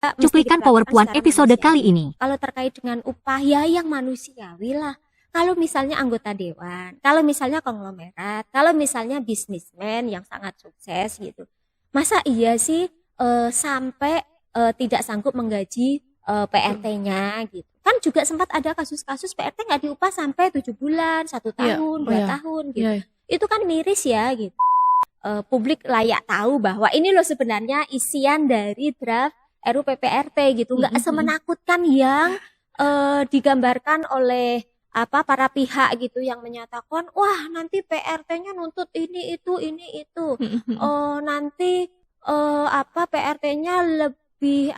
mesti Cuplikan diperlakukan PowerPoint secara episode manusiawi. kali ini. Kalau terkait dengan upah ya yang manusiawi lah. Kalau misalnya anggota dewan, kalau misalnya konglomerat, kalau misalnya bisnismen yang sangat sukses gitu. Masa iya sih sampai tidak sanggup menggaji PRT-nya gitu. Kan juga sempat ada kasus-kasus PRT nggak diupah sampai 7 bulan, 1 Iya, tahun, oh 2 ya, tahun gitu. iya. Itu kan miris ya gitu. Publik layak tahu bahwa ini loh sebenarnya isian dari draft RUU PPRT gitu, nggak semenakutkan yang digambarkan oleh para pihak gitu yang menyatakan wah nanti PRT-nya nuntut ini itu nanti PRT-nya lebih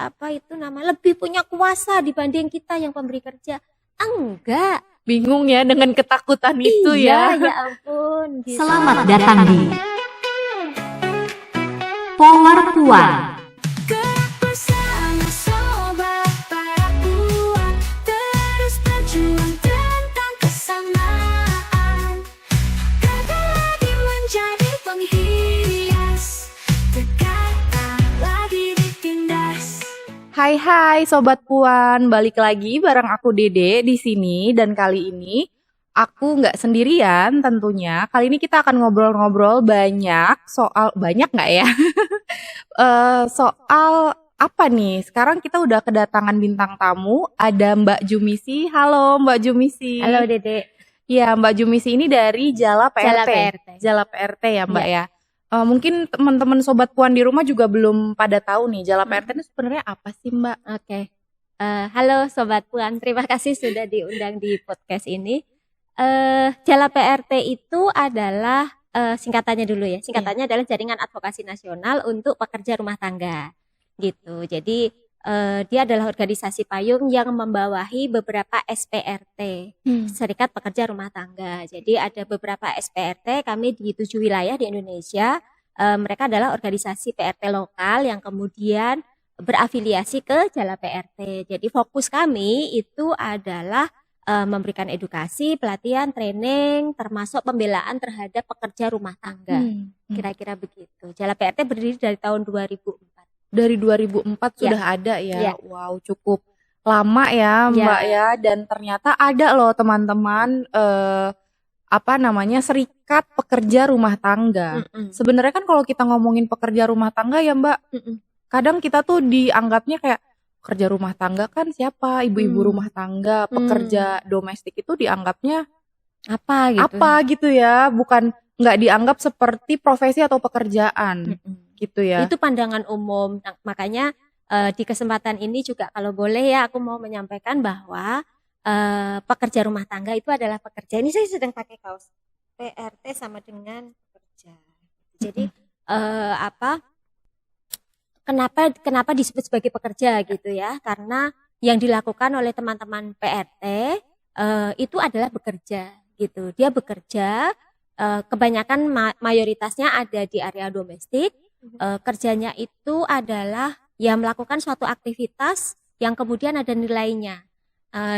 lebih punya kuasa dibanding kita yang pemberi kerja. Enggak. Bingung ya dengan ketakutan itu Iya, ya. ya ampun gitu. Selamat datang di PowerPoint. Gerak bersama sobat perempuan, terus berjuang tentang kesamaan. Gagal lagi menjadi penghias, berkata lagi ditindas. Hai Sobat Puan, balik lagi bareng aku Dede di sini dan kali ini aku nggak sendirian tentunya. Kali ini kita akan ngobrol-ngobrol banyak nggak ya? Soal apa nih? Sekarang kita udah kedatangan bintang tamu, ada Mbak Jumisi. Halo Mbak Jumisi. Halo Dede. Ya, Mbak Jumisi ini dari Jala PRT. Jala PRT. Jala PRT ya Mbak ya. Mungkin teman-teman Sobat Puan di rumah juga belum pada tahu nih Jala PRT ini sebenarnya apa sih Mbak? Oke. Halo Sobat Puan, terima kasih sudah diundang di podcast ini. Jala PRT itu adalah singkatannya dulu ya. Singkatannya adalah Jaringan Advokasi Nasional untuk Pekerja Rumah Tangga. Gitu. Jadi dia adalah organisasi payung yang membawahi beberapa SPRT, Serikat Pekerja Rumah Tangga. Jadi ada beberapa SPRT, kami di 7 wilayah di Indonesia. Mereka adalah organisasi PRT lokal yang kemudian berafiliasi ke Jala PRT. Jadi fokus kami itu adalah memberikan edukasi, pelatihan, training, termasuk pembelaan terhadap pekerja rumah tangga. Kira-kira begitu. Jala PRT berdiri dari tahun 2004. Dari 2004 sudah ada ya. Wow, cukup lama ya Mbak ya. Dan ternyata ada loh teman-teman Serikat Pekerja Rumah Tangga. Sebenarnya kan kalau kita ngomongin pekerja rumah tangga ya Mbak, kadang kita tuh dianggapnya kayak pekerja rumah tangga kan siapa? Ibu-ibu rumah tangga, pekerja domestik itu dianggapnya apa gitu ya, bukan nggak dianggap seperti profesi atau pekerjaan gitu ya. Itu pandangan umum. Nah, makanya di kesempatan ini juga kalau boleh ya aku mau menyampaikan bahwa pekerja rumah tangga itu adalah pekerja. Ini saya sedang pakai kaos PRT sama dengan pekerja. Jadi Kenapa disebut sebagai pekerja gitu ya? Karena yang dilakukan oleh teman-teman PRT itu adalah bekerja gitu. Dia bekerja, kebanyakan mayoritasnya ada di area domestik. Kerjanya itu adalah ya melakukan suatu aktivitas yang kemudian ada nilainya.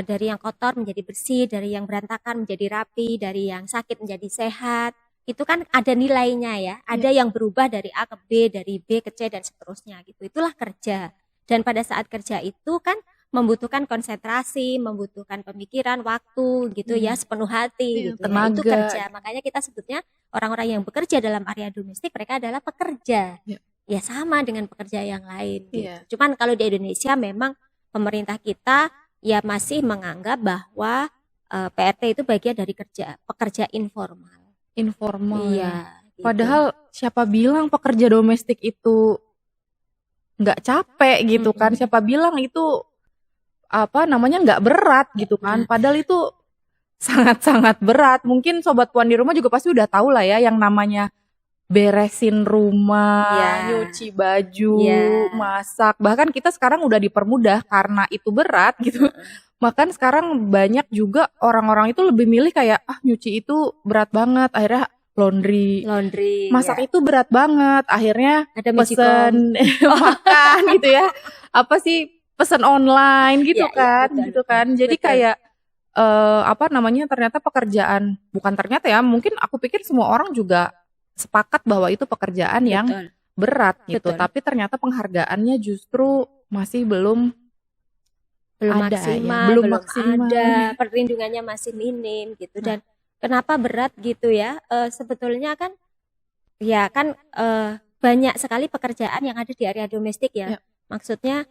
Dari yang kotor menjadi bersih, dari yang berantakan menjadi rapi, dari yang sakit menjadi sehat. Itu kan ada nilainya ya, ada yang berubah dari A ke B, dari B ke C dan seterusnya gitu. Itulah kerja. Dan pada saat kerja itu kan membutuhkan konsentrasi, membutuhkan pemikiran, waktu gitu ya, sepenuh hati gitu. Tenaga. Ya, itu kerja. Makanya kita sebutnya orang-orang yang bekerja dalam area domestik mereka adalah pekerja. Ya sama dengan pekerja yang lain gitu. Cuman kalau di Indonesia memang pemerintah kita ya masih menganggap bahwa PRT itu bagian dari pekerja informal. Iya. Gitu. Padahal siapa bilang pekerja domestik itu nggak capek gitu kan? Siapa bilang itu nggak berat gitu kan? Padahal itu sangat-sangat berat. Mungkin Sobat Puan di rumah juga pasti udah tahu lah ya yang namanya beresin rumah, nyuci baju, masak. Bahkan kita sekarang udah dipermudah karena itu berat gitu. Bahkan sekarang banyak juga orang-orang itu lebih milih kayak nyuci itu berat banget, akhirnya laundry. Masak itu berat banget, akhirnya ada pesen makan gitu ya. Pesen online gitu kan, betul. Gitu kan. Jadi kayak ternyata pekerjaan, bukan ternyata ya, mungkin aku pikir semua orang juga sepakat bahwa itu pekerjaan yang berat gitu. Tapi ternyata penghargaannya justru masih belum belum ada ya, maksimal, belum belum maksimal. ada, perlindungannya masih minim gitu. Dan kenapa berat gitu ya? Sebetulnya kan ya kan banyak sekali pekerjaan yang ada di area domestik ya. Ya. Maksudnya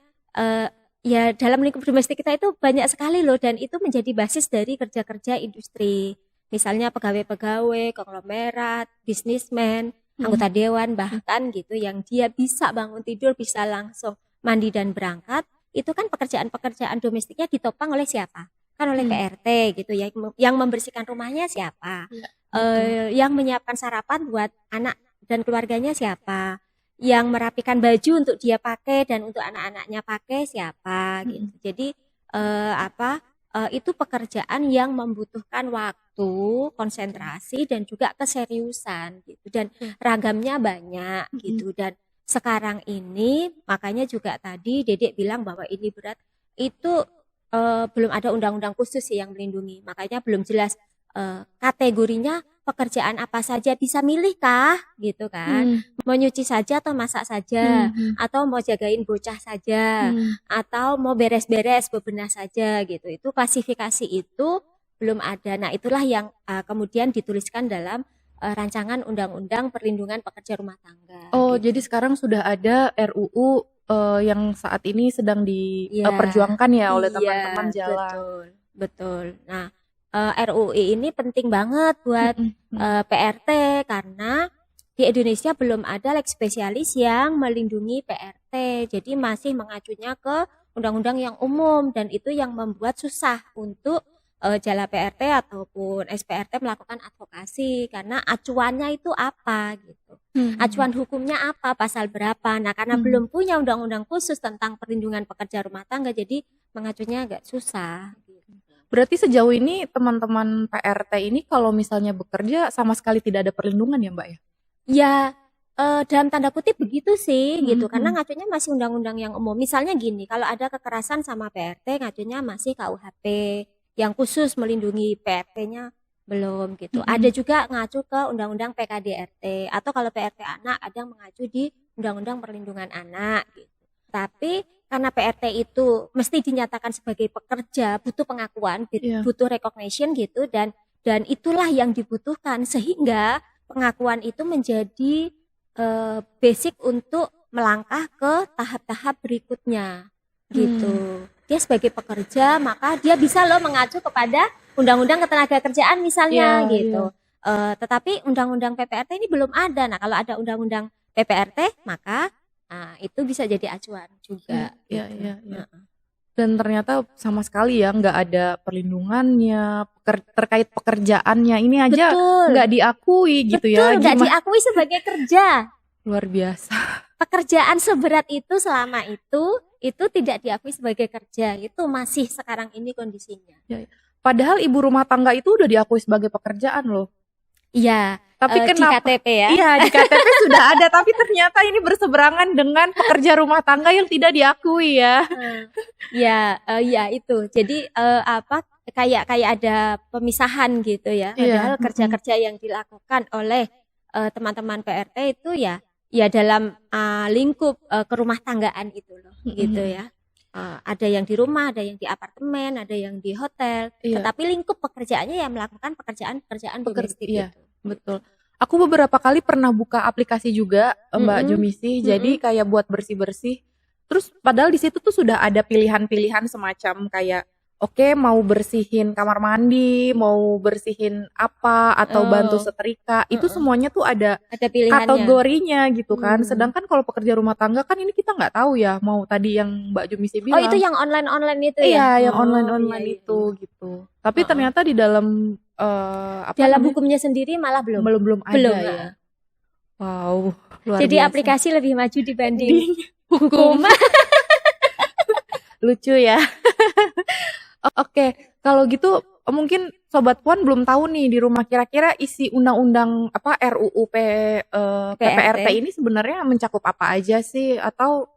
ya dalam lingkup domestik kita itu banyak sekali loh, dan itu menjadi basis dari kerja-kerja industri. Misalnya pegawai-pegawai, konglomerat, bisnismen, anggota dewan bahkan gitu, yang dia bisa bangun tidur, bisa langsung mandi dan berangkat. Itu kan pekerjaan-pekerjaan domestiknya ditopang oleh siapa? Kan oleh PRT gitu ya. Yang membersihkan rumahnya siapa? Yang menyiapkan sarapan buat anak dan keluarganya siapa? Yang merapikan baju untuk dia pakai dan untuk anak-anaknya pakai siapa gitu. Jadi itu pekerjaan yang membutuhkan waktu, konsentrasi dan juga keseriusan gitu, dan ragamnya banyak gitu. Dan sekarang ini makanya juga tadi Dedek bilang bahwa ini berat, itu belum ada undang-undang khusus sih yang melindungi, makanya belum jelas kategorinya pekerjaan apa saja, bisa milih kah gitu kan, mau nyuci saja atau masak saja, atau mau jagain bocah saja, atau mau beres-beres bebenah saja gitu. Itu klasifikasi itu belum ada. Nah itulah yang kemudian dituliskan dalam rancangan undang-undang perlindungan pekerja rumah tangga. Oh, gitu. jadi sekarang sudah ada RUU yang saat ini sedang Iya. diperjuangkan ya oleh Iya, teman-teman jalan. betul, betul. Nah, RUU ini penting banget buat PRT karena di Indonesia belum ada lex spesialis yang melindungi PRT. Jadi masih mengacunya ke undang-undang yang umum, dan itu yang membuat susah untuk Jala PRT ataupun SPRT melakukan advokasi, karena acuannya itu apa gitu. Acuan hukumnya apa, pasal berapa. Nah, karena belum punya undang-undang khusus tentang perlindungan pekerja rumah tangga, jadi mengacunya agak susah. Berarti sejauh ini teman-teman PRT ini kalau misalnya bekerja sama sekali tidak ada perlindungan ya Mbak ya? Ya, dalam tanda kutip begitu sih gitu, karena ngacunya masih undang-undang yang umum. Misalnya gini, kalau ada kekerasan sama PRT, ngacunya masih KUHP yang khusus melindungi PRT-nya belum gitu. Ada juga ngacu ke undang-undang PKDRT, atau kalau PRT anak ada yang mengacu di undang-undang perlindungan anak gitu. Tapi karena PRT itu mesti dinyatakan sebagai pekerja, butuh pengakuan, butuh recognition gitu, dan itulah yang dibutuhkan, sehingga pengakuan itu menjadi basic untuk melangkah ke tahap-tahap berikutnya gitu. Dia sebagai pekerja, maka dia bisa loh mengacu kepada undang-undang ketenagakerjaan misalnya gitu. Tetapi undang-undang PPRT ini belum ada. Nah, kalau ada undang-undang PPRT, maka itu bisa jadi acuan juga. Iya. Dan ternyata sama sekali ya nggak ada perlindungannya terkait pekerjaannya. Ini aja nggak diakui gitu ya. Betul, nggak diakui sebagai kerja. Luar biasa. Pekerjaan seberat itu selama itu tidak diakui sebagai kerja. Itu masih sekarang ini kondisinya. Ya. Padahal ibu rumah tangga itu udah diakui sebagai pekerjaan loh. Iya, tapi di kenapa? KTP ya? Iya, di KTP sudah ada, tapi ternyata ini berseberangan dengan pekerja rumah tangga yang tidak diakui ya. Ya itu. Jadi kayak ada pemisahan gitu ya. Padahal kerja-kerja yang dilakukan oleh teman-teman PRT itu ya dalam lingkup kerumah tanggaan itu loh, gitu ya. Ada yang di rumah, ada yang di apartemen, ada yang di hotel. Tetapi lingkup pekerjaannya yang melakukan pekerjaan domestik itu. Betul. Aku beberapa kali pernah buka aplikasi juga, Mbak Jumisi. Jadi kayak buat bersih-bersih. Terus padahal di situ tuh sudah ada pilihan-pilihan semacam kayak oke, mau bersihin kamar mandi, mau bersihin apa, atau bantu setrika, itu semuanya tuh ada kategorinya gitu kan. Sedangkan kalau pekerja rumah tangga kan ini kita nggak tahu ya, mau tadi yang Mbak Jumisi bilang. Oh, itu yang online-online itu ya? Iya, yang online-online itu gitu. Tapi ternyata di dalam dalam hukumnya sendiri malah belum ada ya. Wow, luar Jadi biasa. aplikasi lebih maju dibanding hukum. Lucu ya. Oke, kalau gitu mungkin Sobat Puan belum tahu nih di rumah kira-kira isi undang-undang RUU PPRT ini sebenarnya mencakup apa aja sih, atau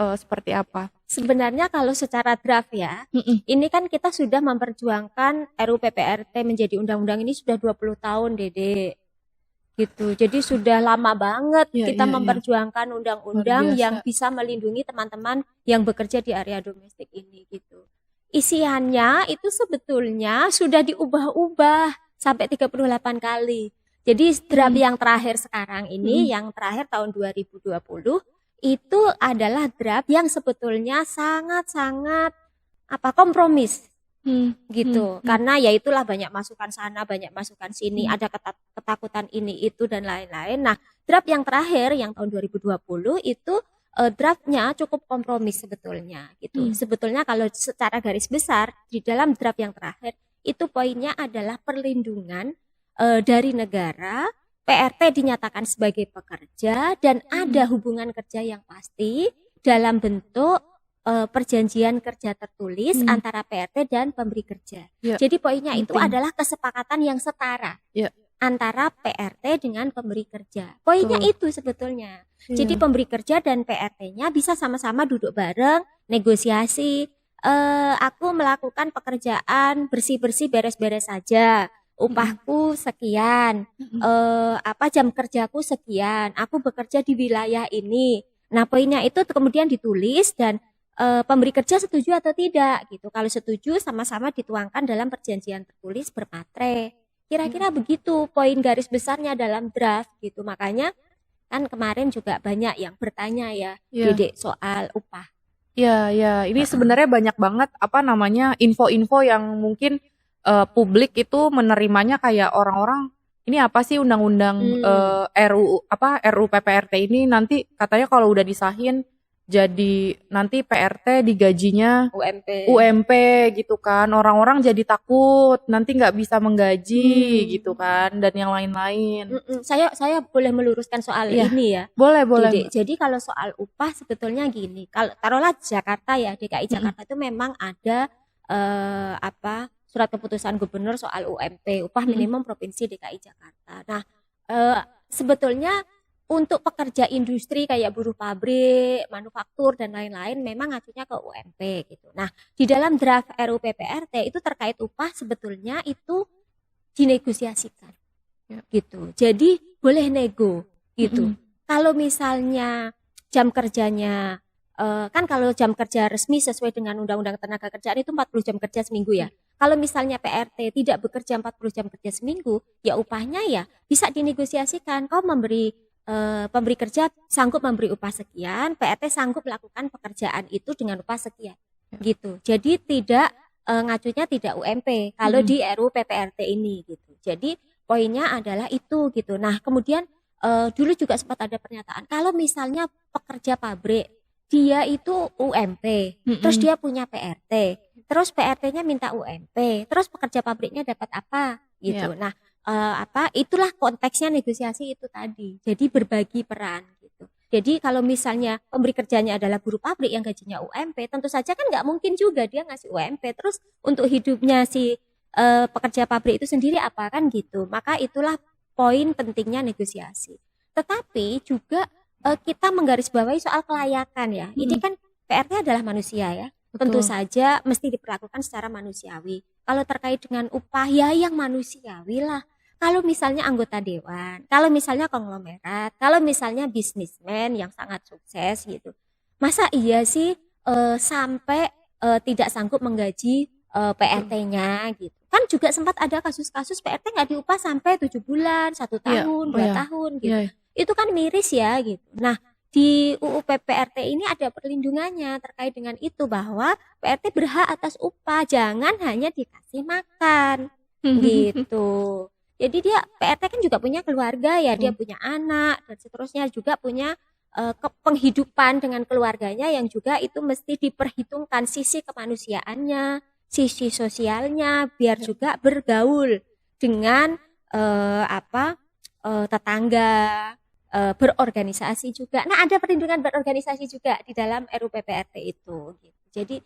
seperti apa? Sebenarnya kalau secara draft ya, ini kan kita sudah memperjuangkan RUU PPRT menjadi undang-undang ini sudah 20 tahun, Dede. gitu. Jadi sudah lama banget Iya, kita iya, iya. memperjuangkan Luar undang-undang biasa. yang bisa melindungi teman-teman yang bekerja di area domestik ini gitu. Isiannya itu sebetulnya sudah diubah-ubah sampai 38 kali. Jadi draft yang terakhir sekarang ini, yang terakhir tahun 2020, itu adalah draft yang sebetulnya sangat-sangat kompromis gitu. Karena ya itulah banyak masukan sana, banyak masukan sini, ada ketakutan ini itu dan lain-lain. Nah, draft yang terakhir yang tahun 2020 itu draftnya cukup kompromis sebetulnya gitu. Sebetulnya kalau secara garis besar di dalam draft yang terakhir itu poinnya adalah perlindungan dari negara, PRT dinyatakan sebagai pekerja dan ada hubungan kerja yang pasti dalam bentuk perjanjian kerja tertulis antara PRT dan pemberi kerja. Ya, Jadi poinnya itu penting. adalah kesepakatan yang setara Ya. antara PRT dengan pemberi kerja. Poinnya itu sebetulnya. Jadi Iya. pemberi kerja dan PRT-nya bisa sama-sama duduk bareng, negosiasi. Aku melakukan pekerjaan bersih-bersih, beres-beres saja. Upahku sekian, jam kerjaku sekian. Aku bekerja di wilayah ini. Nah, poinnya itu kemudian ditulis dan pemberi kerja setuju atau tidak gitu. Kalau setuju sama-sama dituangkan dalam perjanjian tertulis bermatre. Kira-kira begitu poin garis besarnya dalam draft gitu. Makanya kan kemarin juga banyak yang bertanya ya, Iya. Dedek, soal upah. Ya, ya, ini sebenarnya banyak banget info-info yang mungkin publik itu menerimanya kayak orang-orang ini apa sih undang-undang RUU PPRT ini nanti katanya kalau udah disahin jadi nanti PRT digajinya UMP gitu kan. Orang-orang jadi takut nanti nggak bisa menggaji gitu kan dan yang lain-lain. Saya boleh meluruskan soal Iya. ini ya. Boleh. Jadi kalau soal upah sebetulnya gini, kalau taruhlah Jakarta ya, DKI Jakarta itu memang ada surat keputusan gubernur soal UMP, upah minimum provinsi DKI Jakarta. Nah, sebetulnya untuk pekerja industri kayak buruh pabrik, manufaktur dan lain-lain memang ngacunya ke UMP gitu. Nah, di dalam draft RUU PPRT itu terkait upah sebetulnya itu dinegosiasikan. Gitu. Jadi boleh nego gitu. Kalau misalnya jam kerjanya kan kalau jam kerja resmi sesuai dengan Undang-Undang Tenaga Kerjaan itu 40 jam kerja seminggu ya. Kalau misalnya PRT tidak bekerja 40 jam kerja seminggu, ya upahnya ya bisa dinegosiasikan. Kau pemberi kerja sanggup memberi upah sekian, PRT sanggup melakukan pekerjaan itu dengan upah sekian. Gitu. Jadi tidak ngacunya tidak UMP kalau di RUU PPRT ini gitu. Jadi poinnya adalah itu gitu. Nah, kemudian dulu juga sempat ada pernyataan kalau misalnya pekerja pabrik dia itu UMP, terus dia punya PRT, terus PRT-nya minta UMP, terus pekerja pabriknya dapat apa gitu. Nah, itulah konteksnya negosiasi itu tadi. Jadi berbagi peran gitu. Jadi kalau misalnya pemberi kerjanya adalah buruh pabrik yang gajinya UMP, tentu saja kan nggak mungkin juga dia ngasih UMP. Terus untuk hidupnya si pekerja pabrik itu sendiri apa kan gitu. Maka itulah poin pentingnya negosiasi. Tetapi juga kita menggarisbawahi soal kelayakan ya. Ini kan PRT adalah manusia ya. Tentu saja mesti diperlakukan secara manusiawi. Kalau terkait dengan upah ya yang manusiawi lah. Kalau misalnya anggota dewan, kalau misalnya konglomerat, kalau misalnya bisnismen yang sangat sukses gitu. Masa iya sih sampai tidak sanggup menggaji PRT-nya gitu. Kan juga sempat ada kasus-kasus PRT nggak diupah sampai 7 bulan, 1 tahun, 2 tahun gitu. Itu kan miris ya gitu. Nah, di UU PPRT ini ada perlindungannya terkait dengan itu bahwa PRT berhak atas upah, jangan hanya dikasih makan gitu. Jadi dia PRT kan juga punya keluarga ya, dia punya anak dan seterusnya juga punya penghidupan dengan keluarganya yang juga itu mesti diperhitungkan sisi kemanusiaannya, sisi sosialnya biar juga bergaul dengan tetangga, berorganisasi juga. Nah, ada perlindungan berorganisasi juga di dalam RUU PPRT itu. Gitu. Jadi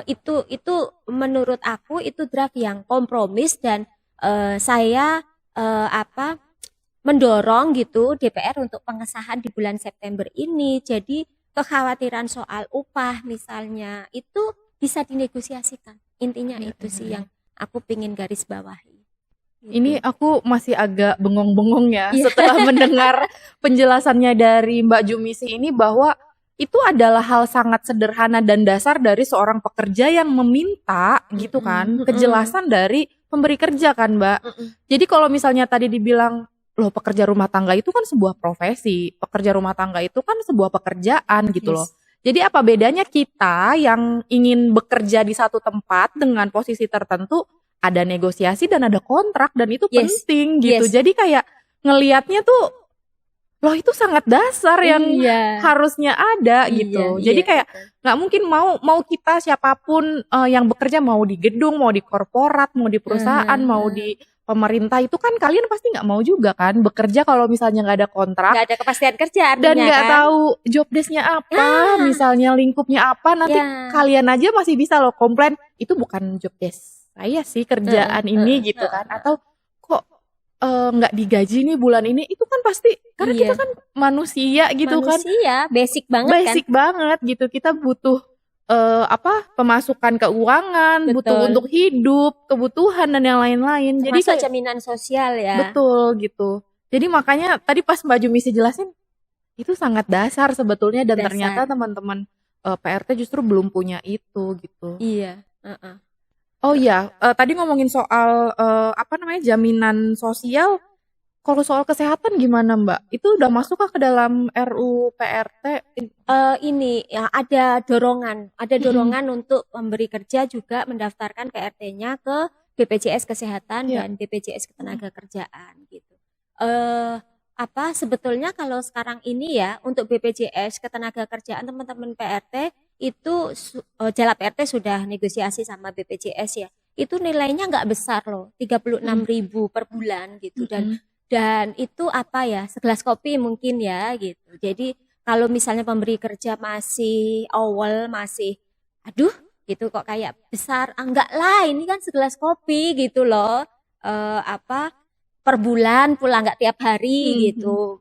itu menurut aku itu draft yang kompromis dan saya mendorong gitu DPR untuk pengesahan di bulan September ini. Jadi kekhawatiran soal upah misalnya itu bisa dinegosiasikan. Intinya itu sih yang aku pingin garis bawahi. Ini aku masih agak bengong-bengong ya Iya. setelah mendengar penjelasannya dari Mbak Jumisi ini, bahwa itu adalah hal sangat sederhana dan dasar dari seorang pekerja yang meminta gitu kan, kejelasan dari pemberi kerja kan, Mbak. Jadi kalau misalnya tadi dibilang, loh pekerja rumah tangga itu kan sebuah profesi, pekerja rumah tangga itu kan sebuah pekerjaan gitu loh. Jadi apa bedanya kita yang ingin bekerja di satu tempat dengan posisi tertentu, ada negosiasi dan ada kontrak, dan itu Yes. penting gitu. Yes. Jadi kayak ngelihatnya tuh, loh itu sangat dasar yang Iya. harusnya ada Iya, gitu. iya, Jadi kayak betul. nggak mungkin mau kita siapapun yang bekerja, mau di gedung, mau di korporat, mau di perusahaan, mau di pemerintah, itu kan kalian pasti nggak mau juga kan bekerja kalau misalnya nggak ada kontrak Nggak ada kepastian kerja dan artinya nggak kan. tahu job desk-nya apa, misalnya lingkupnya apa, nanti Ya. kalian aja masih bisa loh komplain, itu bukan job desk saya sih kerjaan ini gitu kan, atau kok nggak digaji nih bulan ini, itu kan pasti karena Iya. kita kan manusia gitu kan, Manusia, basic banget basic banget gitu, kita butuh pemasukan keuangan, butuh Betul. untuk hidup, kebutuhan dan yang lain-lain. kan. Jadi Termasuk kayak jaminan sosial ya. betul gitu. Jadi makanya tadi pas Mbak Jumisi jelasin, itu sangat dasar sebetulnya, dan Dasar. ternyata teman-teman PRT justru belum punya itu gitu. Iya. Heeh. Oh iya, tadi ngomongin soal jaminan sosial. Kalau soal kesehatan gimana Mbak? Itu udah masuk kah ke dalam RUU PRT? Ini ya ada dorongan untuk pemberi kerja juga mendaftarkan PRT-nya ke BPJS Kesehatan Iya. dan BPJS Ketenagakerjaan gitu. Sebetulnya kalau sekarang ini ya untuk BPJS Ketenagakerjaan teman-teman PRT itu Jala PRT sudah negosiasi sama BPJS ya. Itu nilainya nggak besar loh, 36.000 per bulan gitu, dan itu segelas kopi mungkin ya gitu. Jadi kalau misalnya pemberi kerja masih aduh gitu kok kayak besar, enggak lah ini kan segelas kopi gitu loh, per bulan pula nggak tiap hari gitu.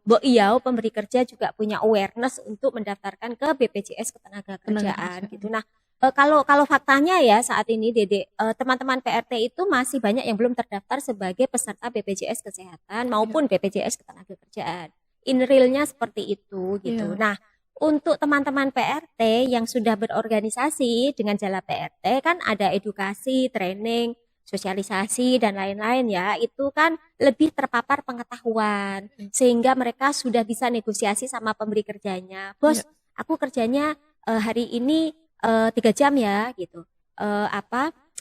Pemberi kerja juga punya awareness untuk mendaftarkan ke BPJS Ketenagakerjaan gitu. Nah, kalau faktanya ya saat ini Dede, teman-teman PRT itu masih banyak yang belum terdaftar sebagai peserta BPJS Kesehatan maupun BPJS Ketenagakerjaan. In realnya seperti itu gitu. Iya. Nah, untuk teman-teman PRT yang sudah berorganisasi dengan Jala PRT kan ada edukasi, training, sosialisasi dan lain-lain ya. Itu kan lebih terpapar pengetahuan sehingga mereka sudah bisa negosiasi sama pemberi kerjanya. Bos, aku kerjanya hari ini 3 jam ya gitu.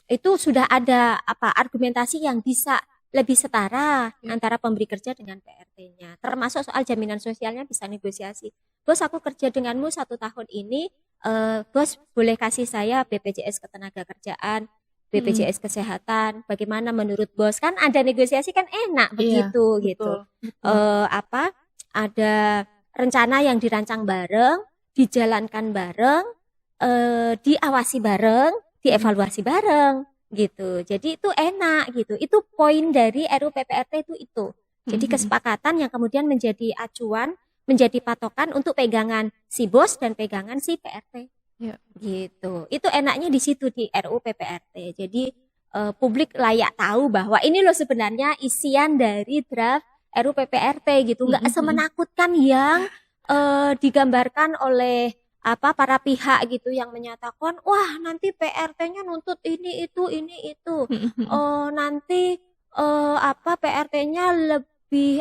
Itu sudah ada argumentasi yang bisa lebih setara antara pemberi kerja dengan PRT-nya. Termasuk soal jaminan sosialnya bisa negosiasi. Bos, aku kerja denganmu 1 tahun ini, bos boleh kasih saya BPJS Ketenagakerjaan, BPJS Kesehatan. Bagaimana menurut bos? Kan ada negosiasi kan enak begitu gitu. Ada rencana yang dirancang bareng, dijalankan bareng, diawasi bareng, dievaluasi bareng gitu. Jadi itu enak gitu. Itu poin dari RUU PPRT itu. Jadi kesepakatan yang kemudian menjadi acuan, menjadi patokan untuk pegangan si bos dan pegangan si PRT. Iya. Gitu. Itu enaknya di situ di RUU PPRT. Jadi publik layak tahu bahwa ini loh sebenarnya isian dari draft RUU PPRT gitu. Nggak semenakutkan yang digambarkan oleh para pihak gitu yang menyatakan wah nanti PRT-nya nuntut ini itu nanti PRT-nya lebih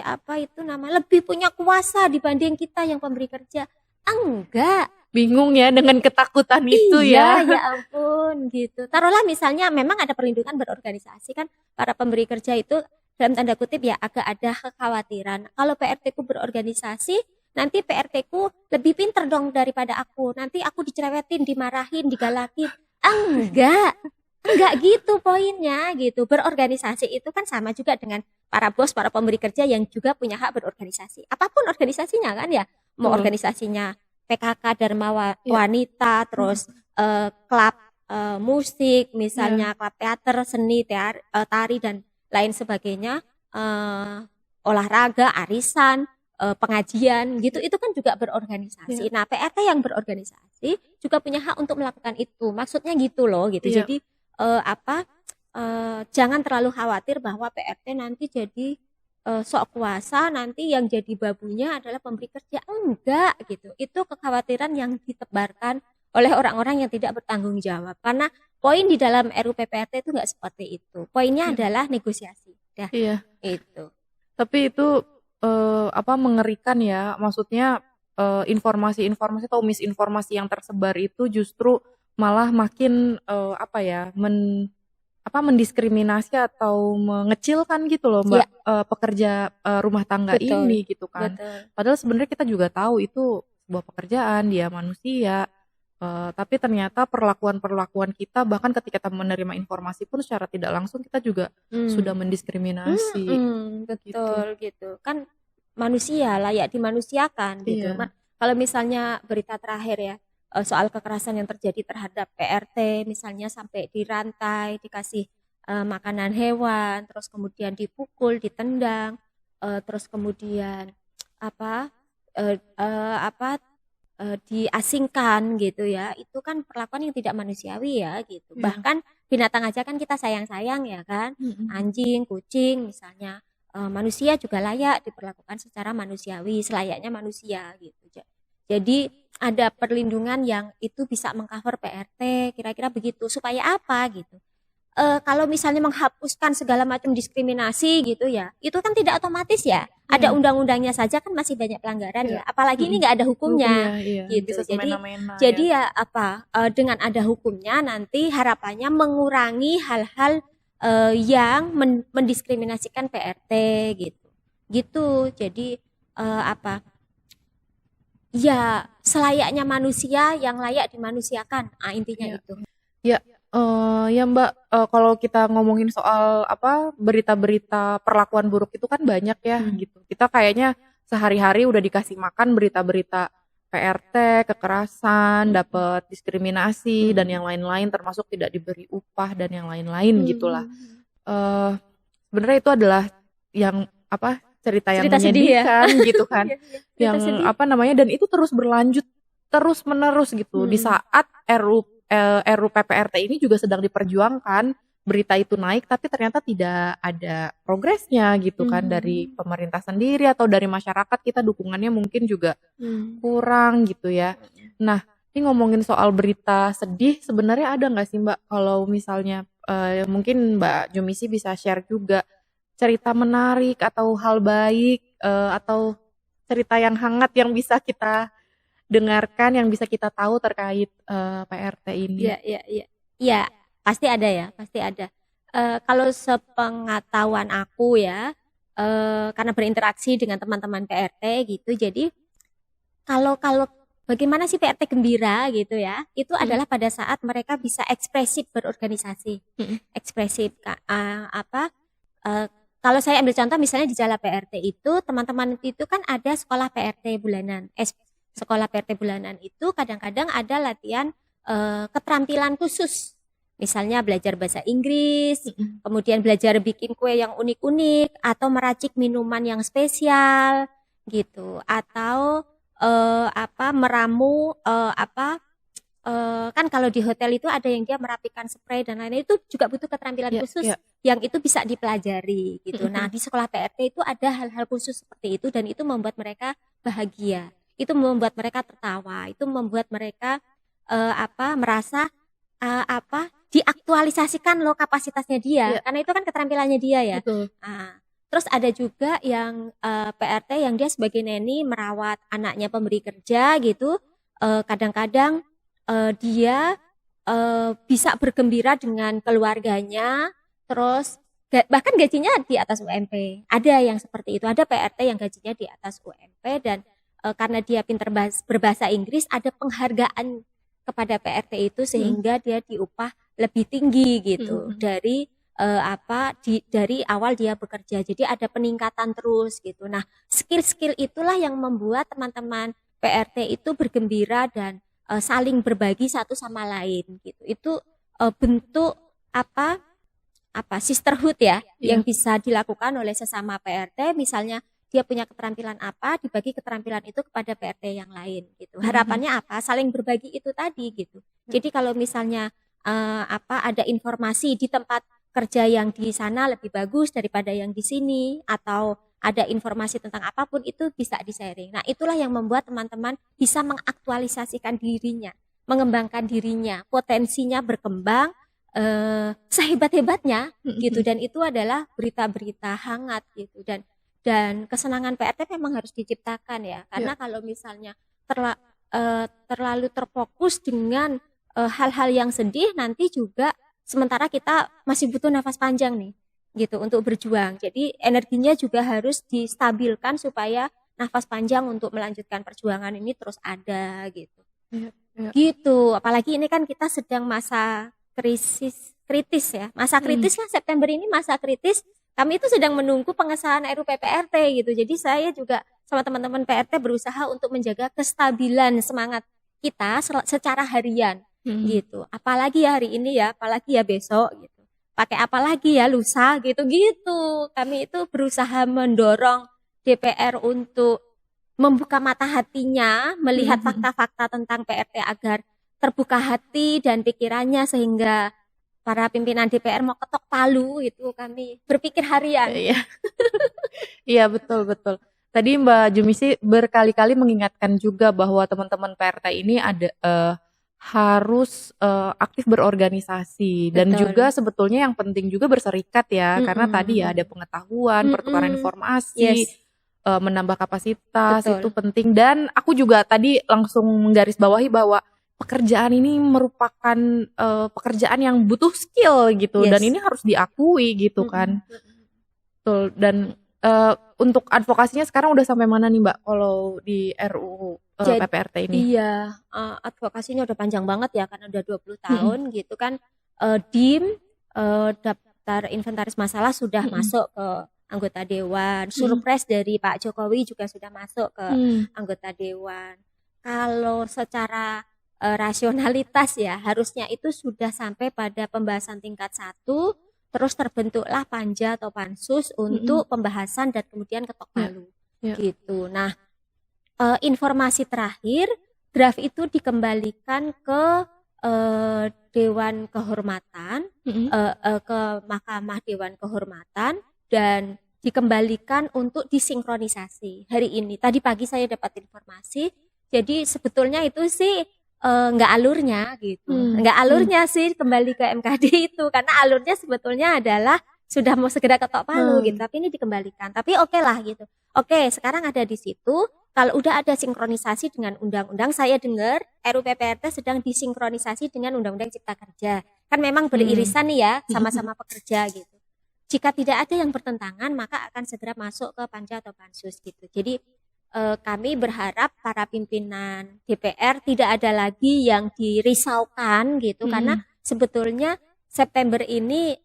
lebih punya kuasa dibanding kita yang pemberi kerja. Enggak. Bingung ya dengan ketakutan itu Iya, ya. ya ampun gitu. Taruhlah misalnya memang ada perlindungan berorganisasi kan, para pemberi kerja itu dalam tanda kutip ya agak ada kekhawatiran. Kalau PRT-ku berorganisasi, nanti PRT-ku lebih pinter dong daripada aku. Nanti aku dicerewetin, dimarahin, digalakin. Enggak gitu poinnya gitu. Berorganisasi itu kan sama juga dengan para bos, para pemberi kerja yang juga punya hak berorganisasi. Apapun organisasinya kan ya. Mau organisasinya PKK Dharma Wanita, terus klub musik, misalnya klub teater, seni, tari dan lain sebagainya, olahraga, arisan, pengajian gitu, itu kan juga berorganisasi. Nah, PRT yang berorganisasi juga punya hak untuk melakukan itu. Maksudnya gitu loh gitu. Jadi jangan terlalu khawatir bahwa PRT nanti jadi sok kuasa, nanti yang jadi babunya adalah pemberi kerja. Enggak gitu. Itu kekhawatiran yang ditebarkan oleh orang-orang yang tidak bertanggung jawab. Karena poin di dalam RUU PPRT itu enggak seperti itu. Poinnya adalah negosiasi. Dah, Iya. itu. Tapi itu mengerikan ya. Maksudnya informasi-informasi atau misinformasi yang tersebar itu justru malah makin mendiskriminasi atau mengecilkan gitu loh Mbak, pekerja rumah tangga Betul, ini gitu kan. betul. Padahal sebenarnya kita juga tahu itu sebuah pekerjaan, dia manusia. Tapi ternyata perlakuan-perlakuan kita bahkan ketika kita menerima informasi pun secara tidak langsung kita juga sudah mendiskriminasi gitu. Betul gitu. Kan manusia layak dimanusiakan gitu. Iya. Kalau misalnya berita terakhir ya soal kekerasan yang terjadi terhadap PRT, misalnya sampai dirantai, dikasih makanan hewan, terus kemudian dipukul, ditendang, terus kemudian apa eh, eh, apa diasingkan gitu ya, itu kan perlakuan yang tidak manusiawi ya gitu. Iya. Bahkan binatang aja kan kita sayang-sayang ya kan, anjing, kucing misalnya. Manusia juga layak diperlakukan secara manusiawi, selayaknya manusia gitu. Jadi ada perlindungan yang itu bisa mengcover PRT, kira-kira begitu. Supaya apa gitu? Kalau misalnya menghapuskan segala macam diskriminasi gitu ya, itu kan tidak otomatis ya. Ada undang-undangnya saja kan masih banyak pelanggaran ya. Apalagi ini nggak ada hukumnya Iya, gitu. bisa semena-mena Jadi ya. ya dengan ada hukumnya nanti harapannya mengurangi hal-hal yang mendiskriminasikan PRT gitu. Gitu. Jadi ya selayaknya manusia yang layak dimanusiakan. Intinya Iya. itu. Ya, ya Mbak, kalau kita ngomongin soal berita-berita perlakuan buruk itu kan banyak ya gitu. Kita kayaknya sehari-hari udah dikasih makan berita-berita PRT, kekerasan, dapat diskriminasi dan yang lain-lain, termasuk tidak diberi upah dan yang lain-lain gitulah. Sebenarnya itu adalah yang cerita yang Cerita sedih ya. menyedihkan gitu kan, Cerita yang sedih. dan itu terus berlanjut terus menerus gitu di saat RUU PPRT ini juga sedang diperjuangkan, berita itu naik tapi ternyata tidak ada progresnya gitu kan dari pemerintah sendiri atau dari masyarakat, kita dukungannya mungkin juga kurang gitu ya. Nah, ini ngomongin soal berita sedih, sebenarnya ada nggak sih Mbak kalau misalnya mungkin Mbak Jumisi bisa share juga cerita menarik atau hal baik atau cerita yang hangat yang bisa kita dengarkan, yang bisa kita tahu terkait PRT ini. Iya. Ya, pasti ada ya, pasti ada. Kalau sepengetahuan aku ya, karena berinteraksi dengan teman-teman PRT gitu, jadi kalau bagaimana sih PRT gembira gitu ya, itu adalah pada saat mereka bisa ekspresif berorganisasi, ekspresif kalau saya ambil contoh misalnya di Jala PRT itu teman-teman itu kan ada sekolah PRT bulanan. Sekolah PRT bulanan itu kadang-kadang ada latihan keterampilan khusus. Misalnya belajar bahasa Inggris, kemudian belajar bikin kue yang unik-unik atau meracik minuman yang spesial gitu, atau meramu kan kalau di hotel itu ada yang dia merapikan spray dan lain-lain, itu juga butuh keterampilan khusus yang itu bisa dipelajari gitu. Nah, di sekolah PRT itu ada hal-hal khusus seperti itu dan itu membuat mereka bahagia. Itu membuat mereka tertawa, itu membuat mereka merasa diaktualisasikan loh kapasitasnya dia, karena itu kan keterampilannya dia ya. Betul. Terus ada juga yang PRT yang dia sebagai neni merawat anaknya pemberi kerja gitu, kadang-kadang dia bisa bergembira dengan keluarganya, terus bahkan gajinya di atas UMP. Ada yang seperti itu, ada PRT yang gajinya di atas UMP dan karena dia pintar berbahasa Inggris, ada penghargaan kepada PRT itu sehingga dia diupah lebih tinggi gitu dari dari awal dia bekerja. Jadi ada peningkatan terus gitu. Nah, skill-skill itulah yang membuat teman-teman PRT itu bergembira dan saling berbagi satu sama lain gitu. Itu bentuk sisterhood ya yang bisa dilakukan oleh sesama PRT. Misalnya dia punya keterampilan apa, dibagi keterampilan itu kepada PRT yang lain gitu. Harapannya apa? Saling berbagi itu tadi gitu. Jadi kalau misalnya ada informasi di tempat kerja yang di sana lebih bagus daripada yang di sini, atau ada informasi tentang apapun itu bisa di-sharing. Nah, itulah yang membuat teman-teman bisa mengaktualisasikan dirinya, mengembangkan dirinya, potensinya berkembang sehebat-hebatnya gitu. Dan itu adalah berita-berita hangat gitu. Dan kesenangan PRT memang harus diciptakan ya, karena kalau misalnya terlalu terfokus dengan hal-hal yang sedih, nanti juga sementara kita masih butuh nafas panjang nih gitu untuk berjuang. Jadi energinya juga harus distabilkan supaya nafas panjang untuk melanjutkan perjuangan ini terus ada gitu. Gitu. Apalagi ini kan kita sedang masa kritis ya. Masa kritis kan, September ini masa kritis. Kami itu sedang menunggu pengesahan RUU PPRT gitu. Jadi saya juga sama teman-teman PRT berusaha untuk menjaga kestabilan semangat kita secara harian gitu. Apalagi ya hari ini ya, apalagi ya besok gitu. Pakai apa lagi ya lusa gitu-gitu. Kami itu berusaha mendorong DPR untuk membuka mata hatinya, melihat fakta-fakta tentang PRT agar terbuka hati dan pikirannya, sehingga para pimpinan DPR mau ketok palu. Itu kami berpikir harian. Iya, betul. Tadi Mbak Jumisi berkali-kali mengingatkan juga bahwa teman-teman PRT ini harus aktif berorganisasi, dan juga sebetulnya yang penting juga berserikat ya, karena tadi ya ada pengetahuan, pertukaran informasi, menambah kapasitas. Betul. Itu penting. Dan aku juga tadi langsung menggarisbawahi bahwa pekerjaan ini merupakan pekerjaan yang butuh skill gitu, dan ini harus diakui gitu kan. Betul. Dan untuk advokasinya sekarang udah sampai mana nih Mbak kalau di RUU PPRT ini? Iya, advokasinya udah panjang banget ya, karena udah 20 tahun gitu kan. DIM, daftar inventaris masalah sudah masuk ke anggota dewan. Surpres dari Pak Jokowi juga sudah masuk ke anggota dewan. Kalau secara rasionalitas ya, harusnya itu sudah sampai pada pembahasan tingkat 1, terus terbentuklah panja atau pansus untuk pembahasan dan kemudian ketok palu gitu. Nah, informasi terakhir, draft itu dikembalikan ke Dewan Kehormatan, ke Mahkamah Dewan Kehormatan, dan dikembalikan untuk disinkronisasi hari ini. Tadi pagi saya dapat informasi, jadi sebetulnya itu sih nggak alurnya gitu, nggak alurnya sih kembali ke MKD itu, karena alurnya sebetulnya adalah sudah mau segera ketok palu gitu, tapi ini dikembalikan. Tapi oke lah gitu. Oke, sekarang ada di situ. Kalau udah ada sinkronisasi dengan undang-undang, saya dengar RUU PPRT sedang disinkronisasi dengan Undang-Undang Cipta Kerja. Kan memang beririsan nih ya, sama-sama pekerja gitu. Jika tidak ada yang bertentangan, maka akan segera masuk ke panja atau pansus gitu. Jadi kami berharap para pimpinan DPR tidak ada lagi yang dirisaukan gitu, karena sebetulnya September ini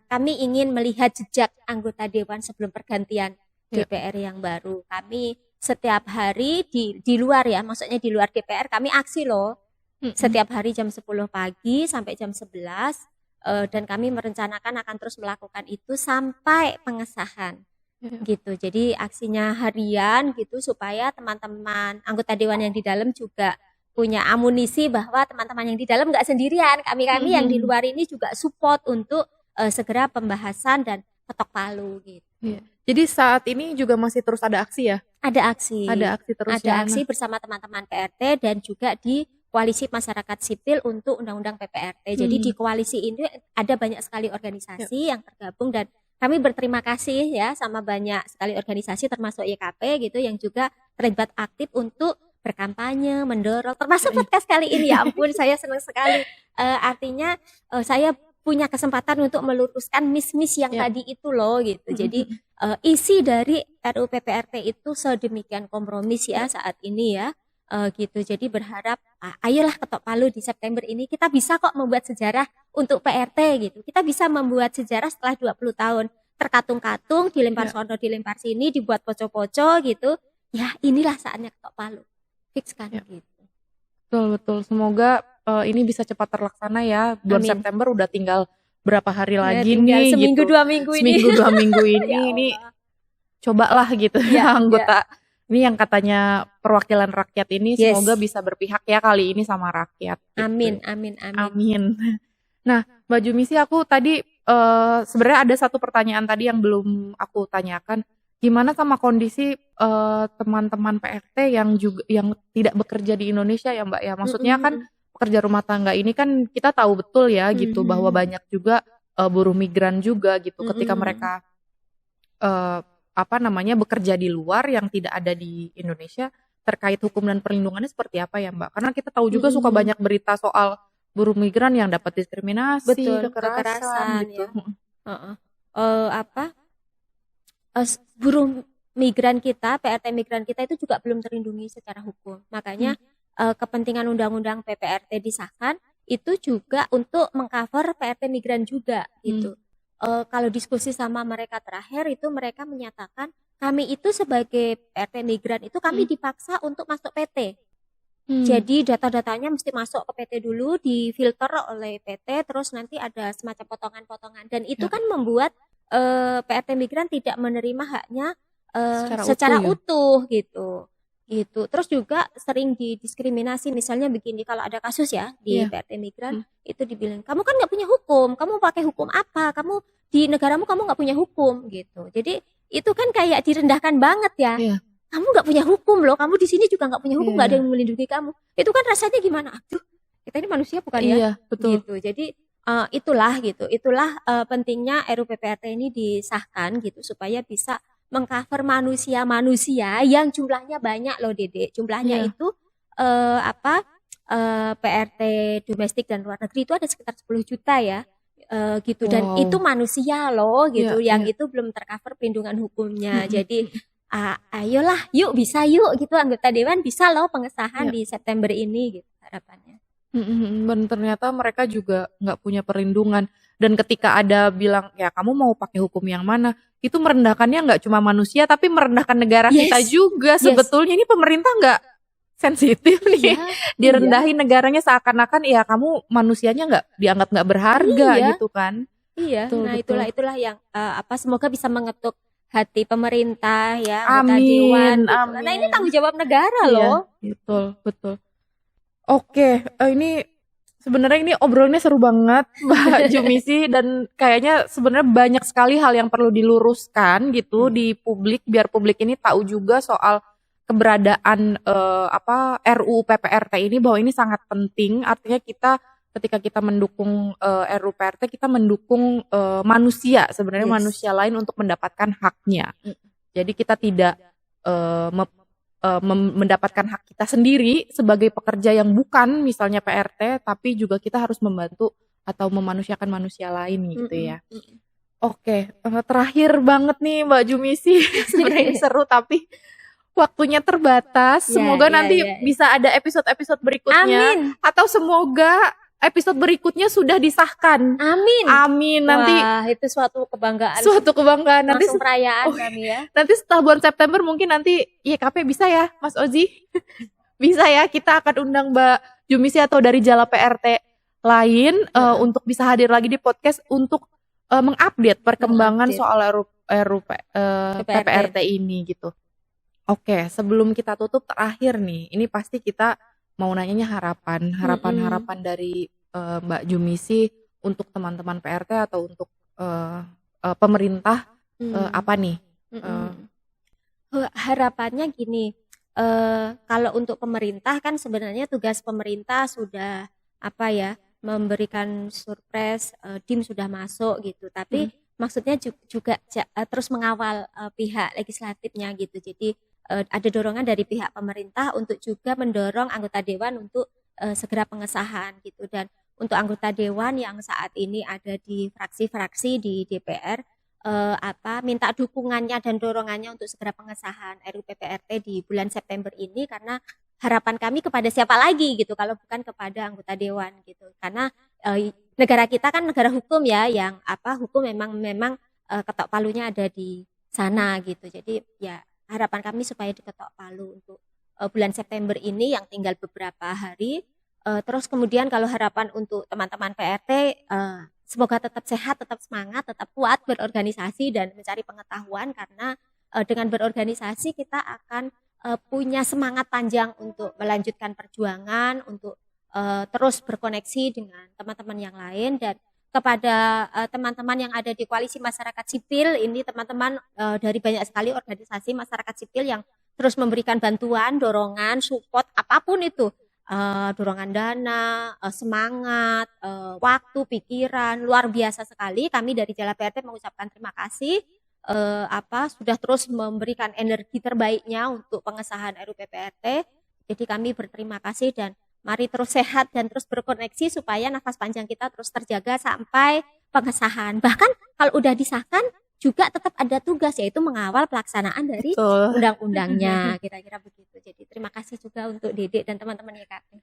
kami ingin melihat jejak anggota dewan sebelum pergantian DPR yang baru. Kami setiap hari di luar ya, maksudnya di luar DPR kami aksi loh. Setiap hari jam 10 pagi sampai jam 11, dan kami merencanakan akan terus melakukan itu sampai pengesahan. Gitu. Jadi aksinya harian gitu, supaya teman-teman anggota dewan yang di dalam juga punya amunisi bahwa teman-teman yang di dalam nggak sendirian, kami yang di luar ini juga support untuk segera pembahasan dan ketok palu gitu. Jadi saat ini juga masih terus ada aksi ya? Ada aksi terus. Ada aksi bersama teman-teman PRT dan juga di Koalisi Masyarakat Sipil untuk Undang-Undang PPRT. Jadi di koalisi ini ada banyak sekali organisasi yang tergabung, dan kami berterima kasih ya sama banyak sekali organisasi termasuk YKP gitu yang juga terlibat aktif untuk berkampanye, mendorong, termasuk podcast kali ini. Ya ampun, saya senang sekali. Artinya saya punya kesempatan untuk meluruskan miss-miss yang tadi itu loh gitu. Jadi isi dari RUU PPRT itu sedemikian kompromis ya saat ini ya. Gitu. Jadi berharap ayolah ketok palu di September ini, kita bisa kok membuat sejarah untuk PRT gitu. Kita bisa membuat sejarah setelah 20 tahun terkatung-katung, dilempar sono, dilempar sini, dibuat poco-poco gitu. Ya, inilah saatnya ketok palu. Fix kan gitu. Betul. Semoga ini bisa cepat terlaksana ya. Bulan September udah tinggal berapa hari lagi nih seminggu gitu. 2 minggu ini. Seminggu 2 minggu ini Ya ini cobalah gitu ya anggota. Ini yang katanya perwakilan rakyat ini semoga bisa berpihak ya kali ini sama rakyat. Gitu. Amin. Nah, Mbak Jumisi, aku tadi sebenarnya ada satu pertanyaan tadi yang belum aku tanyakan. Gimana sama kondisi teman-teman PRT yang juga yang tidak bekerja di Indonesia ya Mbak ya? Maksudnya kan pekerja rumah tangga ini kan kita tahu betul ya gitu bahwa banyak juga buruh migran juga gitu ketika mereka bekerja di luar yang tidak ada di Indonesia, terkait hukum dan perlindungannya seperti apa ya Mbak? Karena kita tahu juga suka banyak berita soal buruh migran yang dapat diskriminasi, Betul, kekerasan kekerasan gitu. ya. Heeh. Buruh migran kita, PRT migran kita itu juga belum terlindungi secara hukum. Makanya kepentingan undang-undang PPRT disahkan itu juga untuk mengcover PRT migran juga gitu. Kalau diskusi sama mereka terakhir itu mereka menyatakan kami itu sebagai PRT migran itu kami dipaksa untuk masuk PT. Jadi data-datanya mesti masuk ke PT dulu, difilter oleh PT, terus nanti ada semacam potongan-potongan. Dan itu kan membuat PRT migran tidak menerima haknya secara utuh gitu. Terus juga sering didiskriminasi, misalnya begini, kalau ada kasus ya di PRT migran itu dibilang kamu kan nggak punya hukum, kamu pakai hukum apa? Kamu di negaramu kamu nggak punya hukum gitu. Jadi itu kan kayak direndahkan banget ya. Kamu nggak punya hukum loh, kamu di sini juga nggak punya hukum, nggak ada yang melindungi kamu. Itu kan rasanya gimana? Aduh, kita ini manusia bukan ya? Iya, betul. Gitu. Jadi itulah pentingnya RUU PPRT ini disahkan gitu supaya bisa mengcover manusia-manusia yang jumlahnya banyak loh Dede. Jumlahnya itu PRT domestik dan luar negeri itu ada sekitar 10 juta ya. Gitu, dan itu manusia loh gitu, yang itu belum tercover perlindungan hukumnya. Jadi ayolah, yuk bisa yuk gitu, anggota dewan bisa loh pengesahan di September ini gitu harapannya. Dan ternyata mereka juga nggak punya perlindungan. Dan ketika ada bilang ya kamu mau pakai hukum yang mana, itu merendahkannya nggak cuma manusia tapi merendahkan negara kita juga. Sebetulnya ini pemerintah nggak sensitif nih, direndahin negaranya seakan-akan ya kamu manusianya nggak dianggap nggak berharga gitu kan. Betul, nah itulah yang semoga bisa mengetuk hati pemerintah ya, anggota dewan. Gitu. Nah ini tanggung jawab negara loh. Betul. Oke, ini sebenarnya ini obrolannya seru banget Mbak Jumisi, dan kayaknya sebenarnya banyak sekali hal yang perlu diluruskan gitu di publik biar publik ini tahu juga soal keberadaan RUU PPRT ini, bahwa ini sangat penting. Artinya ketika kita mendukung RUU PPRT, kita mendukung manusia sebenarnya, manusia lain untuk mendapatkan haknya. Jadi kita tidak mendapatkan hak kita sendiri sebagai pekerja yang bukan misalnya PRT, tapi juga kita harus membantu atau memanusiakan manusia lain gitu ya. Oke, terakhir banget nih Mbak Jumisi, sebenarnya ini seru tapi waktunya terbatas. Semoga nanti bisa ada episode-episode berikutnya. Amin. Atau semoga episode berikutnya sudah disahkan. Amin. Nanti itu suatu kebanggaan. Nanti perayaan kami ya. Nanti setelah bulan September mungkin nanti YKP bisa ya Mas Ozi. Bisa ya, kita akan undang Mbak Jumisi atau dari Jala PRT lain untuk bisa hadir lagi di podcast untuk mengupdate perkembangan soal RUU PPRT ini gitu. Oke, sebelum kita tutup terakhir nih, ini pasti kita mau nanyanya harapan dari Mbak Jumisi untuk teman-teman PRT atau untuk pemerintah apa nih? Harapannya gini, kalau untuk pemerintah kan sebenarnya tugas pemerintah sudah memberikan surprise, DIM sudah masuk gitu, tapi maksudnya juga terus mengawal pihak legislatifnya gitu. Jadi ada dorongan dari pihak pemerintah untuk juga mendorong anggota dewan untuk segera pengesahan gitu. Dan untuk anggota dewan yang saat ini ada di fraksi-fraksi di DPR, minta dukungannya dan dorongannya untuk segera pengesahan RUU PPRT di bulan September ini, karena harapan kami kepada siapa lagi gitu kalau bukan kepada anggota dewan gitu. Karena negara kita kan negara hukum ya, yang hukum memang ketok palunya ada di sana gitu. Jadi ya harapan kami supaya diketok palu untuk bulan September ini yang tinggal beberapa hari. Terus kemudian kalau harapan untuk teman-teman PRT, semoga tetap sehat, tetap semangat, tetap kuat berorganisasi dan mencari pengetahuan, karena dengan berorganisasi kita akan punya semangat panjang untuk melanjutkan perjuangan, untuk terus berkoneksi dengan teman-teman yang lain, dan kepada teman-teman yang ada di Koalisi Masyarakat Sipil. Ini teman-teman dari banyak sekali organisasi masyarakat sipil yang terus memberikan bantuan, dorongan, support apapun itu. Dorongan dana, semangat, waktu, pikiran, luar biasa sekali. Kami dari Jala PRT mengucapkan terima kasih sudah terus memberikan energi terbaiknya untuk pengesahan RUU PPRT. Jadi kami berterima kasih dan mari terus sehat dan terus berkoneksi supaya nafas panjang kita terus terjaga sampai pengesahan. Bahkan kalau udah disahkan juga tetap ada tugas, yaitu mengawal pelaksanaan dari Betul. undang-undangnya. Kira-kira begitu. Jadi terima kasih juga untuk Dedek dan teman-teman YKP.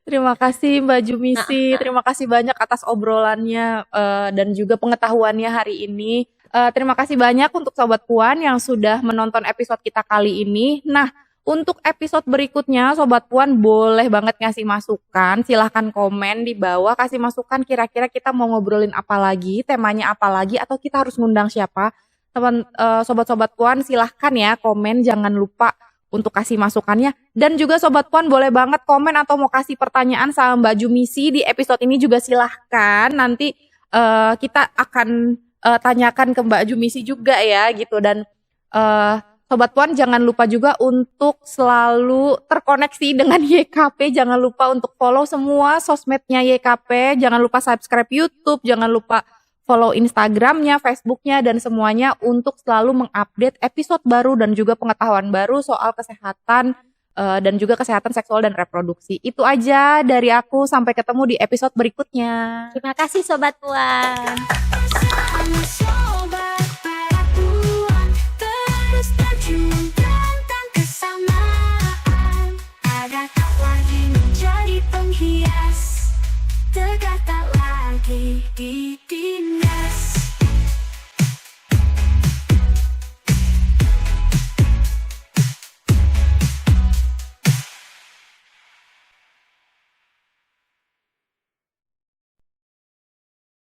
Terima kasih Mbak Jumisi, terima kasih banyak atas obrolannya dan juga pengetahuannya hari ini. Terima kasih banyak untuk Sobat Puan yang sudah menonton episode kita kali ini. Nah, untuk episode berikutnya Sobat Puan boleh banget ngasih masukan, silahkan komen di bawah, kasih masukan kira-kira kita mau ngobrolin apa lagi, temanya apa lagi, atau kita harus ngundang siapa. Sobat-sobat Puan silahkan ya komen, jangan lupa untuk kasih masukannya. Dan juga Sobat Puan boleh banget komen atau mau kasih pertanyaan sama Mbak Jumisi di episode ini juga silahkan. Nanti kita akan tanyakan ke Mbak Jumisi juga ya gitu. Dan Sobat Puan jangan lupa juga untuk selalu terkoneksi dengan YKP. Jangan lupa untuk follow semua sosmednya YKP. Jangan lupa subscribe YouTube. Jangan lupa follow Instagramnya, Facebooknya, dan semuanya untuk selalu mengupdate episode baru dan juga pengetahuan baru soal kesehatan dan juga kesehatan seksual dan reproduksi. Itu aja dari aku. Sampai ketemu di episode berikutnya. Terima kasih Sobat Puan. Sama sobat